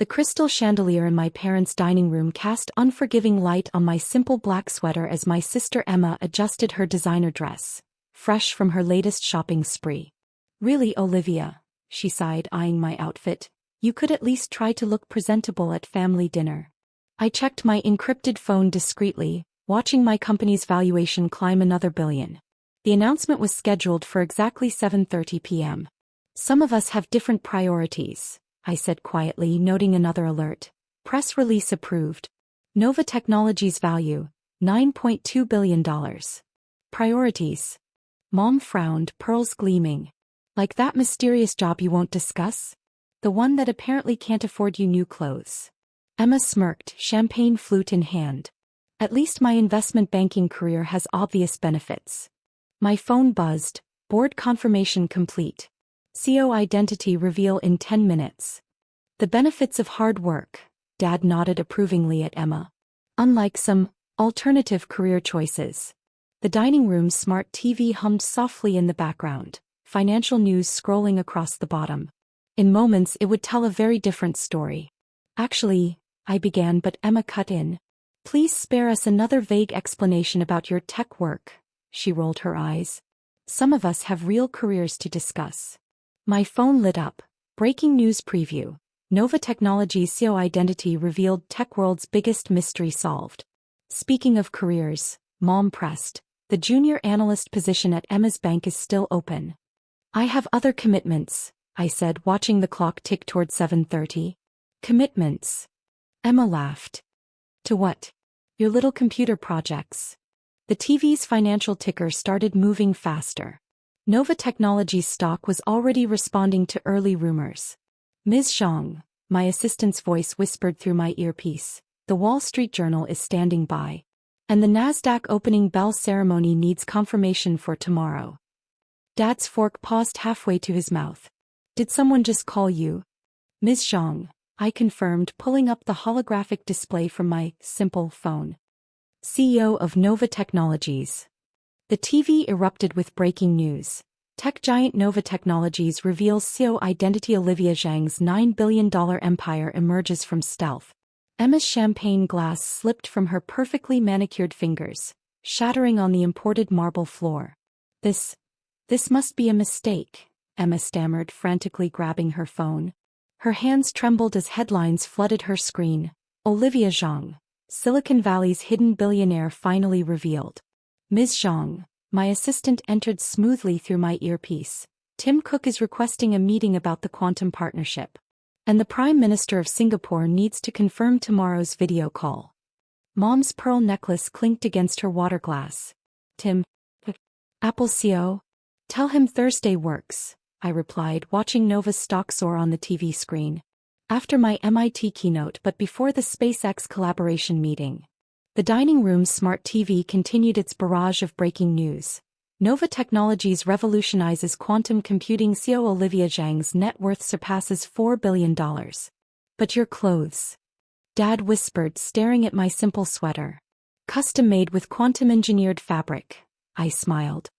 The crystal chandelier in my parents' dining room cast unforgiving light on my simple black sweater as my sister Emma adjusted her designer dress, fresh from her latest shopping spree. "Really, Olivia," she sighed, eyeing my outfit, "you could at least try to look presentable at family dinner." I checked my encrypted phone discreetly, watching my company's valuation climb another billion. The announcement was scheduled for exactly 7:30 p.m. "Some of us have different priorities," I said quietly, noting another alert. "Press release approved. Nova Technologies value, $9.2 billion. Priorities." Mom frowned, pearls gleaming. "Like that mysterious job you won't discuss? The one that apparently can't afford you new clothes." Emma smirked, champagne flute in hand. "At least my investment banking career has obvious benefits." My phone buzzed, board confirmation complete. CEO identity reveal in 10 minutes. "The benefits of hard work," Dad nodded approvingly at Emma. "Unlike some alternative career choices." The dining room's smart TV hummed softly in the background, financial news scrolling across the bottom. In moments it would tell a very different story. "Actually," I began, but Emma cut in. "Please spare us another vague explanation about your tech work." She rolled her eyes. "Some of us have real careers to discuss." My phone lit up. Breaking news preview. Nova Technologies CEO identity revealed, tech world's biggest mystery solved. "Speaking of careers," Mom pressed, "the junior analyst position at Emma's bank is still open." "I have other commitments," I said, watching the clock tick toward 7:30. "Commitments?" Emma laughed. "To what?" "Your little computer projects." The TV's financial ticker started moving faster. Nova Technologies stock was already responding to early rumors. "Ms. Zhang," my assistant's voice whispered through my earpiece, "the Wall Street Journal is standing by. And the Nasdaq opening bell ceremony needs confirmation for tomorrow." Dad's fork paused halfway to his mouth. "Did someone just call you?" "Ms. Zhang," I confirmed, pulling up the holographic display from my simple phone. "CEO of Nova Technologies." The TV erupted with breaking news. Tech giant Nova Technologies reveals CEO identity. Olivia Zhang's $9 billion empire emerges from stealth. Emma's champagne glass slipped from her perfectly manicured fingers, shattering on the imported marble floor. This must be a mistake," Emma stammered, frantically grabbing her phone. Her hands trembled as headlines flooded her screen. "Olivia Zhang, Silicon Valley's hidden billionaire finally revealed." "Ms. Zhang," my assistant entered smoothly through my earpiece, "Tim Cook is requesting a meeting about the quantum partnership. And the Prime Minister of Singapore needs to confirm tomorrow's video call." Mom's pearl necklace clinked against her water glass. "Tim, Apple CEO? Tell him Thursday works," I replied, watching Nova's stock soar on the TV screen. After my MIT keynote but before the SpaceX collaboration meeting. The dining room's smart TV continued its barrage of breaking news. Nova Technologies revolutionizes quantum computing. CEO Olivia Zhang's net worth surpasses $4 billion. "But your clothes," Dad whispered, staring at my simple sweater. "Custom-made with quantum-engineered fabric," I smiled.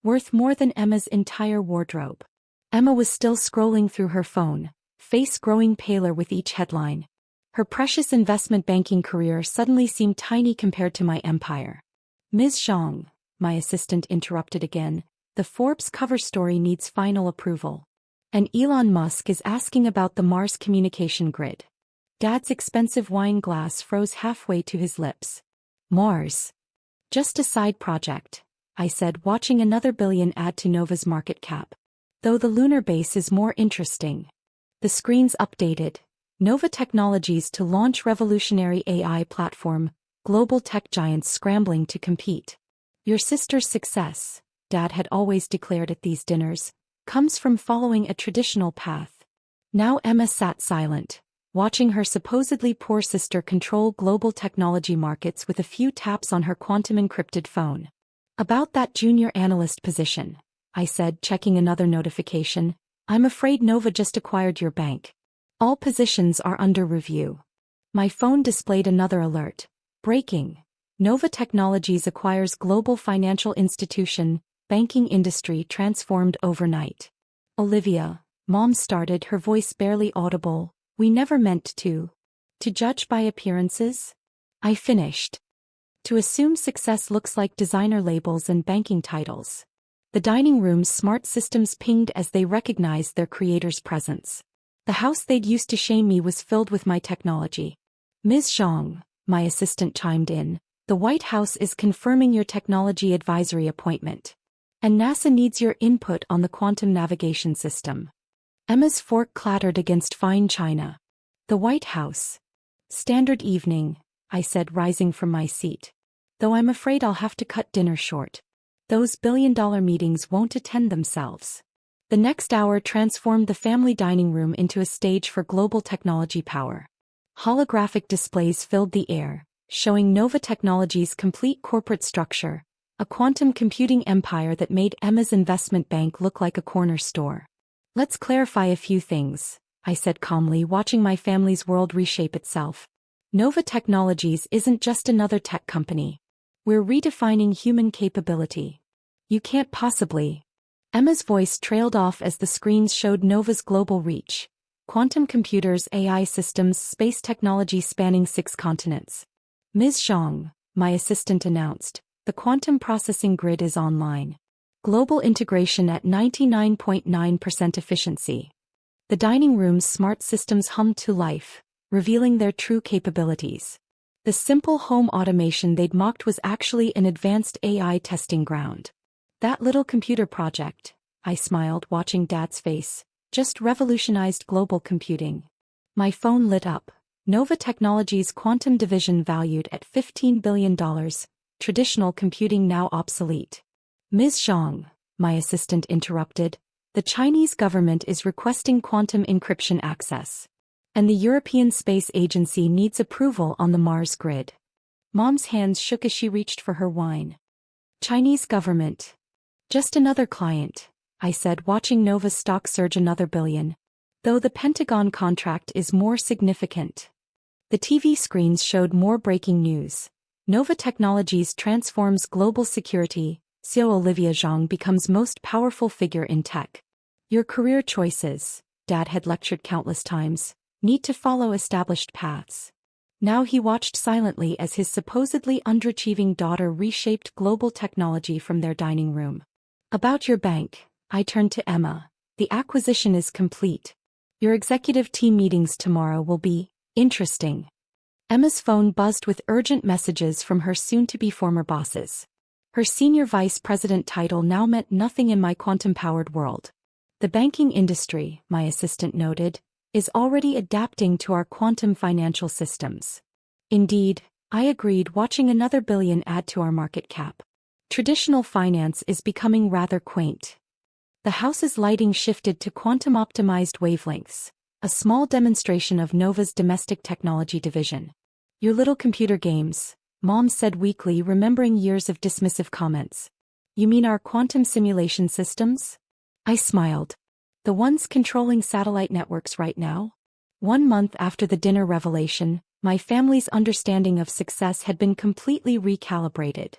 "Worth more than Emma's entire wardrobe." Emma was still scrolling through her phone, face growing paler with each headline. Her precious investment banking career suddenly seemed tiny compared to my empire. "Ms. Zhang," my assistant interrupted again, "the Forbes cover story needs final approval. And Elon Musk is asking about the Mars communication grid." Dad's expensive wine glass froze halfway to his lips. "Mars? Just a side project," I said, watching another billion add to Nova's market cap. "Though the lunar base is more interesting." The screens updated. Nova Technologies to launch revolutionary AI platform, global tech giants scrambling to compete. "Your sister's success," Dad had always declared at these dinners, "comes from following a traditional path." Now Emma sat silent, watching her supposedly poor sister control global technology markets with a few taps on her quantum encrypted phone. "About that junior analyst position," I said, checking another notification, "I'm afraid Nova just acquired your bank. All positions are under review." My phone displayed another alert. "Breaking. Nova Technologies acquires global financial institution, banking industry transformed overnight." "Olivia," Mom started, her voice barely audible, We never meant to. To judge by appearances? I finished. To assume success looks like designer labels and banking titles. The dining room's smart systems pinged as they recognized their creator's presence. The house they'd used to shame me was filled with my technology. Ms. Zhang, my assistant chimed in, the White House is confirming your technology advisory appointment. And NASA needs your input on the quantum navigation system. Emma's fork clattered against fine china. The White House. Standard evening, I said, rising from my seat. Though I'm afraid I'll have to cut dinner short. Those billion-dollar meetings won't attend themselves. The next hour transformed the family dining room into a stage for global technology power. Holographic displays filled the air, showing Nova Technologies' complete corporate structure, a quantum computing empire that made Emma's investment bank look like a corner store. Let's clarify a few things, I said calmly, watching my family's world reshape itself. Nova Technologies isn't just another tech company. We're redefining human capability. You can't possibly. Emma's voice trailed off as the screens showed Nova's global reach. Quantum computers, AI systems, space technology spanning 6 continents. Ms. Zhang, my assistant announced, the quantum processing grid is online. Global integration at 99.9% efficiency. The dining room's smart systems hummed to life, revealing their true capabilities. The simple home automation they'd mocked was actually an advanced AI testing ground. That little computer project, I smiled, watching Dad's face, just revolutionized global computing. My phone lit up. Nova Technologies' quantum division valued at $15 billion, traditional computing now obsolete. Ms. Zhang, my assistant interrupted, the Chinese government is requesting quantum encryption access. And the European Space Agency needs approval on the Mars grid. Mom's hands shook as she reached for her wine. Chinese government. Just another client, I said, watching Nova's stock surge another billion. Though the Pentagon contract is more significant. The TV screens showed more breaking news. Nova Technologies transforms global security. CEO Olivia Zhang becomes most powerful figure in tech. Your career choices, Dad had lectured countless times, need to follow established paths. Now he watched silently as his supposedly underachieving daughter reshaped global technology from their dining room. About your bank, I turned to Emma. The acquisition is complete. Your executive team meetings tomorrow will be interesting. Emma's phone buzzed with urgent messages from her soon-to-be former bosses. Her senior vice president title now meant nothing in my quantum-powered world. The banking industry, my assistant noted, is already adapting to our quantum financial systems. Indeed, I agreed, watching another billion add to our market cap. Traditional finance is becoming rather quaint. The house's lighting shifted to quantum-optimized wavelengths, a small demonstration of Nova's domestic technology division. Your little computer games, Mom said weakly, remembering years of dismissive comments. You mean our quantum simulation systems? I smiled. The ones controlling satellite networks right now? 1 month after the dinner revelation, my family's understanding of success had been completely recalibrated.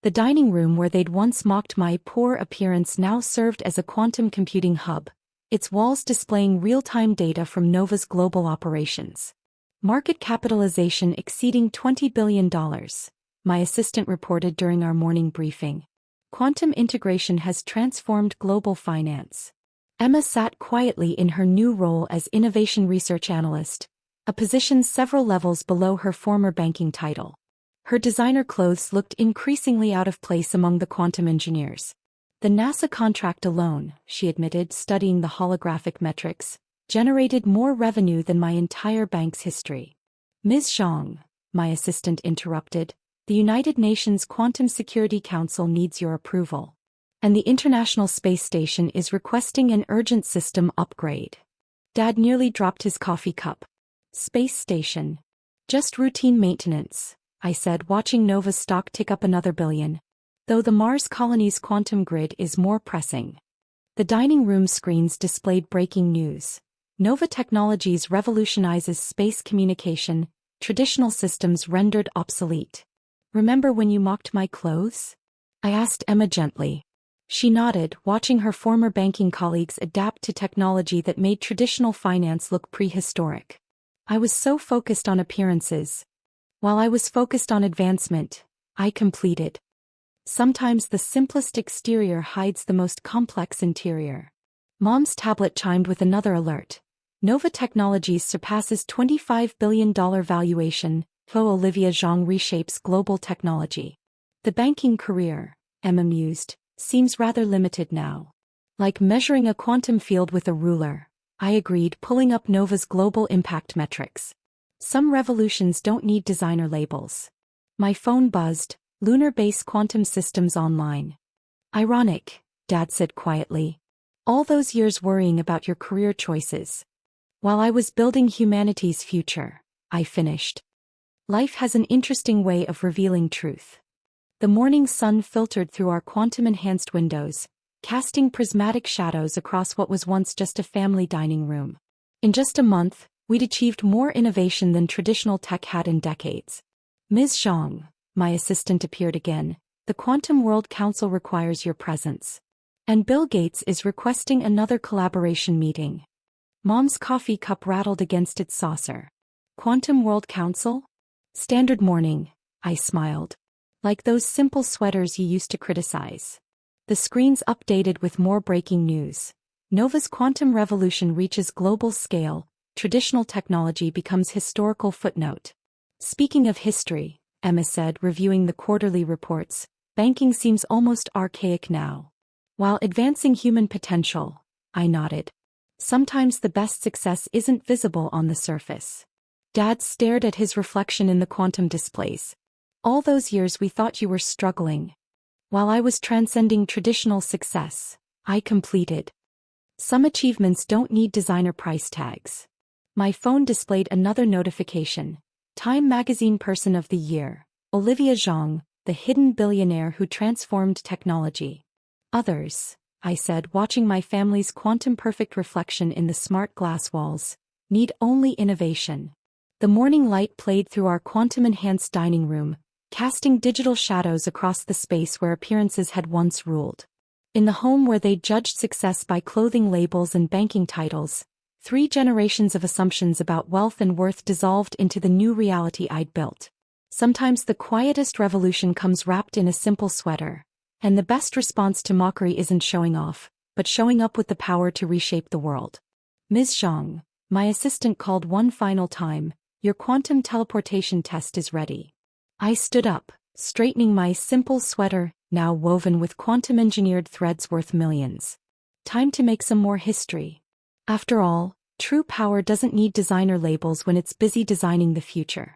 The dining room where they'd once mocked my poor appearance now served as a quantum computing hub, its walls displaying real-time data from Nova's global operations. Market capitalization exceeding $20 billion, my assistant reported during our morning briefing. Quantum integration has transformed global finance. Emma sat quietly in her new role as innovation research analyst, a position several levels below her former banking title. Her designer clothes looked increasingly out of place among the quantum engineers. The NASA contract alone, she admitted, studying the holographic metrics, generated more revenue than my entire bank's history. Ms. Zhang, my assistant interrupted, the United Nations Quantum Security Council needs your approval. And the International Space Station is requesting an urgent system upgrade. Dad nearly dropped his coffee cup. Space station. Just routine maintenance, I said, watching Nova's stock tick up another billion. Though the Mars colony's quantum grid is more pressing. The dining room screens displayed breaking news. Nova Technologies revolutionizes space communication, traditional systems rendered obsolete. Remember when you mocked my clothes? I asked Emma gently. She nodded, watching her former banking colleagues adapt to technology that made traditional finance look prehistoric. I was so focused on appearances. While I was focused on advancement, I completed. Sometimes the simplest exterior hides the most complex interior. Mom's tablet chimed with another alert. Nova Technologies surpasses $25 billion valuation, Olivia Zhang reshapes global technology. The banking career, Emma mused, seems rather limited now. Like measuring a quantum field with a ruler, I agreed, pulling up Nova's global impact metrics. Some revolutions don't need designer labels. My phone buzzed, lunar base quantum systems online. Ironic, Dad said quietly. All those years worrying about your career choices. While I was building humanity's future, I finished. Life has an interesting way of revealing truth. The morning sun filtered through our quantum-enhanced windows, casting prismatic shadows across what was once just a family dining room. In just a month, we'd achieved more innovation than traditional tech had in decades. Ms. Zhang, my assistant appeared again, the Quantum World Council requires your presence. And Bill Gates is requesting another collaboration meeting. Mom's coffee cup rattled against its saucer. Quantum World Council? Standard morning, I smiled. Like those simple sweaters you used to criticize. The screens updated with more breaking news. Nova's quantum revolution reaches global scale, traditional technology becomes historical footnote. Speaking of history, Emma said, reviewing the quarterly reports, banking seems almost archaic now. While advancing human potential, I nodded. Sometimes the best success isn't visible on the surface. Dad stared at his reflection in the quantum displays. All those years we thought you were struggling. While I was transcending traditional success, I completed. Some achievements don't need designer price tags. My phone displayed another notification. Time Magazine Person of the Year, Olivia Zhang, the hidden billionaire who transformed technology. Others, I said, watching my family's quantum-perfect reflection in the smart glass walls, need only innovation. The morning light played through our quantum-enhanced dining room, casting digital shadows across the space where appearances had once ruled. In the home where they judged success by clothing labels and banking titles, 3 generations of assumptions about wealth and worth dissolved into the new reality I'd built. Sometimes the quietest revolution comes wrapped in a simple sweater, and the best response to mockery isn't showing off, but showing up with the power to reshape the world. Ms. Zhang, my assistant called one final time, your quantum teleportation test is ready. I stood up, straightening my simple sweater, now woven with quantum-engineered threads worth millions. Time to make some more history. After all, true power doesn't need designer labels when it's busy designing the future.